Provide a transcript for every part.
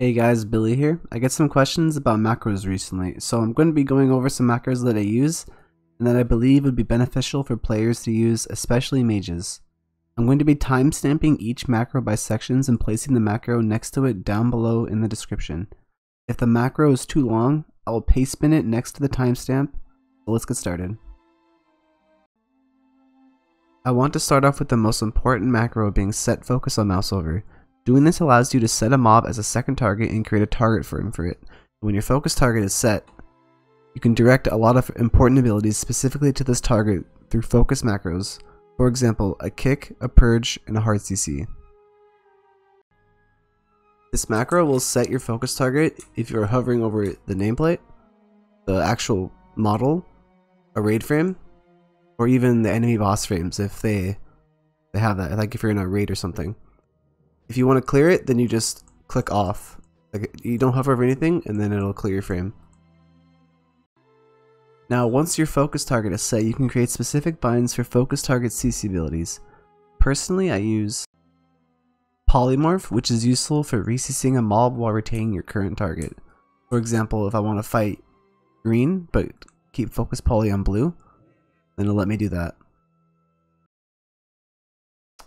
Hey guys, Billy here. I get some questions about macros recently, so I'm going to be going over some macros that I use and that I believe would be beneficial for players to use, especially mages. I'm going to be timestamping each macro by sections and placing the macro next to it down below in the description. If the macro is too long, I will paste bin it next to the timestamp, so let's get started. I want to start off with the most important macro being set focus on MOUSEOVER. Doing this allows you to set a mob as a second target and create a target frame for it. When your focus target is set, you can direct a lot of important abilities specifically to this target through focus macros. For example, a kick, a purge, and a hard CC. This macro will set your focus target if you're hovering over the nameplate, the actual model, a raid frame, or even the enemy boss frames if they have that, like if you're in a raid or something. If you want to clear it, then you just click off. Like, you don't hover over anything, and then it'll clear your frame. Now, once your focus target is set, you can create specific binds for focus target CC abilities. Personally, I use Polymorph, which is useful for re-CCing a mob while retaining your current target. For example, if I want to fight green, but keep focus poly on blue, then it'll let me do that.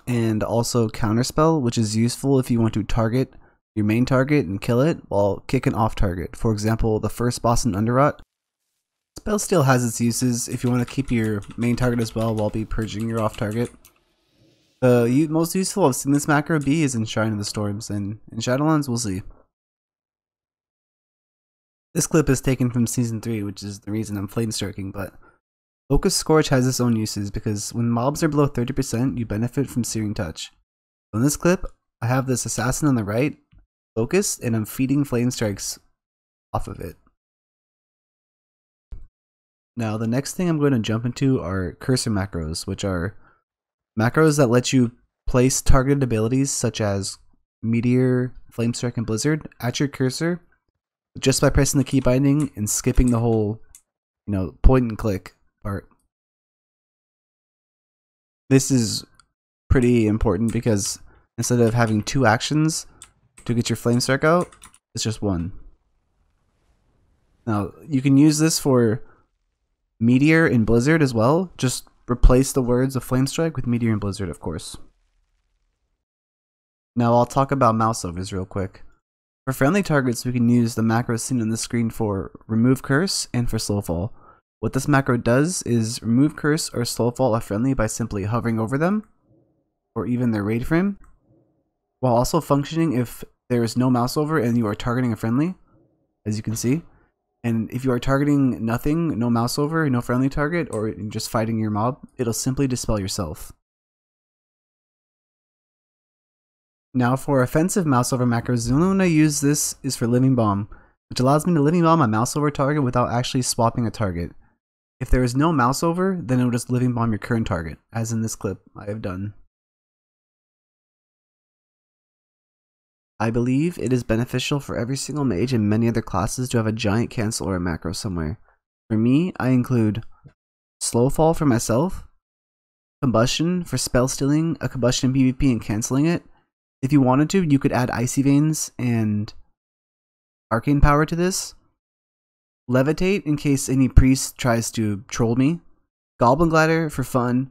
And also counterspell, which is useful if you want to target your main target and kill it while kicking off target. For example, the first boss in Underrot. Spellsteal has its uses if you want to keep your main target as well while be purging your off target. The most useful I've seen this macro be is in Shrine of the Storms, and in Shadowlands we'll see. This clip is taken from Season 3, which is the reason I'm flamestriking, but Focus Scorch has its own uses because when mobs are below 30%, you benefit from Searing Touch. So in this clip, I have this assassin on the right, focused, and I'm feeding flame strikes off of it. Now the next thing I'm going to jump into are cursor macros, which are macros that let you place targeted abilities such as Meteor, Flamestrike, and Blizzard at your cursor just by pressing the key binding and skipping the whole, point and click part. This is pretty important because instead of having two actions to get your flamestrike out, it's just one. Now you can use this for Meteor and Blizzard as well. Just replace the words of flamestrike with Meteor and Blizzard, of course. Now I'll talk about MOUSEOVERs real quick. For friendly targets, we can use the macros seen on the screen for remove curse and for slowfall. What this macro does is remove curse or slowfall a friendly by simply hovering over them, or even their raid frame, while also functioning if there is no MOUSEOVER and you are targeting a friendly, as you can see. And if you are targeting nothing, no MOUSEOVER, no friendly target, or just fighting your mob, it'll simply dispel yourself. Now for offensive MOUSEOVER macros, the only one I use this is for Living Bomb, which allows me to Living Bomb a MOUSEOVER target without actually swapping a target. If there is no MOUSEOVER, then it will just Living Bomb your current target, as in this clip I have done. I believe it is beneficial for every single mage and many other classes to have a giant CANCELAURA macro somewhere. For me, I include Slowfall for myself, Combustion for spell stealing a combustion PvP and cancelling it. If you wanted to, you could add Icy Veins and Arcane Power to this. Levitate in case any priest tries to troll me. Goblin Gladiator for fun.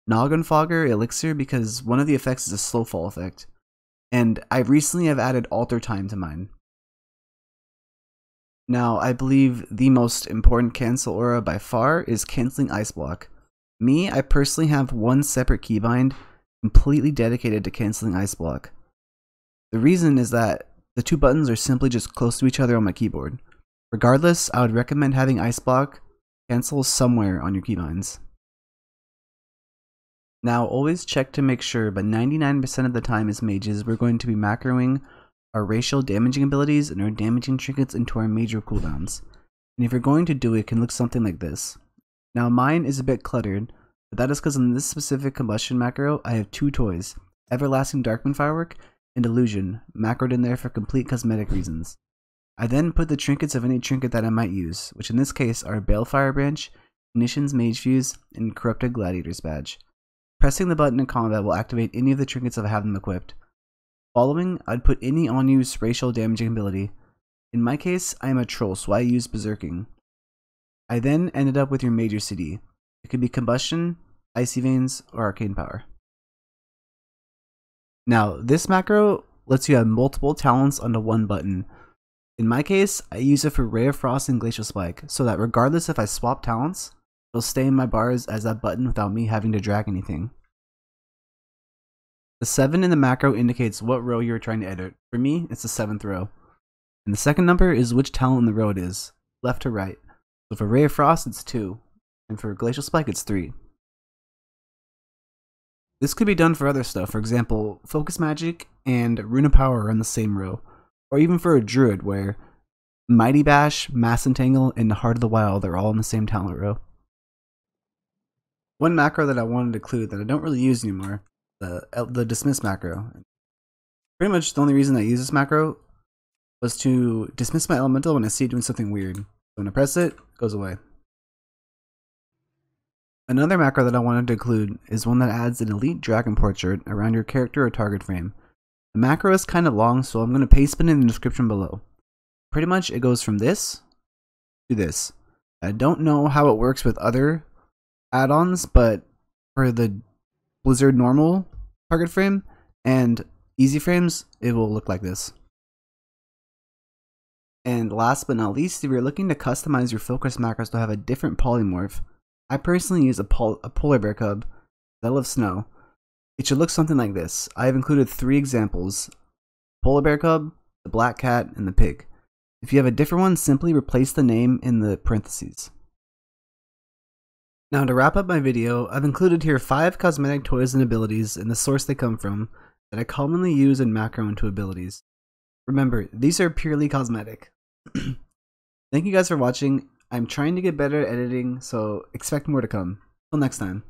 Noggenfogger elixir because one of the effects is a slow fall effect. And I recently have added alter time to mine. Now I believe the most important CANCELAURA by far is canceling Ice Block. Me, I personally have one separate keybind completely dedicated to canceling Ice Block. The reason is that the two buttons are simply just close to each other on my keyboard. Regardless, I would recommend having Ice Block cancel somewhere on your keybinds. Now always check to make sure, but 99% of the time as mages, we're going to be macroing our racial damaging abilities and our damaging trinkets into our major cooldowns. And if you're going to do it, it can look something like this. Now mine is a bit cluttered, but that is because in this specific combustion macro, I have two toys, Everlasting Darkmoon Firework and Illusion, macroed in there for complete cosmetic reasons. I then put the trinkets of any trinket that I might use, which in this case are Balefire Branch, Ignition's Mage Fuse, and Corrupted Gladiator's Badge. Pressing the button in combat will activate any of the trinkets if I have them equipped. Following, I'd put any on-use racial damaging ability. In my case, I am a troll, so I use berserking. I then ended up with your major CD. It could be combustion, icy veins, or arcane power. Now, this macro lets you have multiple talents onto one button. In my case, I use it for Ray of Frost and Glacial Spike, so that regardless if I swap talents, it'll stay in my bars as that button without me having to drag anything. The 7 in the macro indicates what row you're trying to edit. For me, it's the 7th row. And the second number is which talent in the row it is, left to right. So for Ray of Frost, it's 2, and for Glacial Spike, it's 3. This could be done for other stuff, for example, Focus Magic and Rune of Power are in the same row, or even for a Druid where Mighty Bash, Mass Entangle, and Heart of the Wild are all in the same talent row. One macro that I wanted to include that I don't really use anymore, the dismiss macro. Pretty much the only reason I use this macro was to dismiss my elemental when I see it doing something weird. So when I press it, it goes away. Another macro that I wanted to include is one that adds an elite dragon portrait around your character or target frame. The macro is kind of long, so I'm going to paste it in the description below. Pretty much it goes from this to this. I don't know how it works with other add-ons, but for the Blizzard normal target frame and easy frames, it will look like this. And last but not least, if you're looking to customize your focus macros to have a different polymorph, I personally use a polar bear cub that loves snow. It should look something like this. I have included 3 examples: polar bear cub, the black cat, and the pig. If you have a different one, simply replace the name in the parentheses. Now to wrap up my video, I've included here 5 cosmetic toys and abilities and the source they come from that I commonly use and macro into abilities. Remember, these are purely cosmetic. Thank you guys for watching. I'm trying to get better at editing, so expect more to come. Till next time.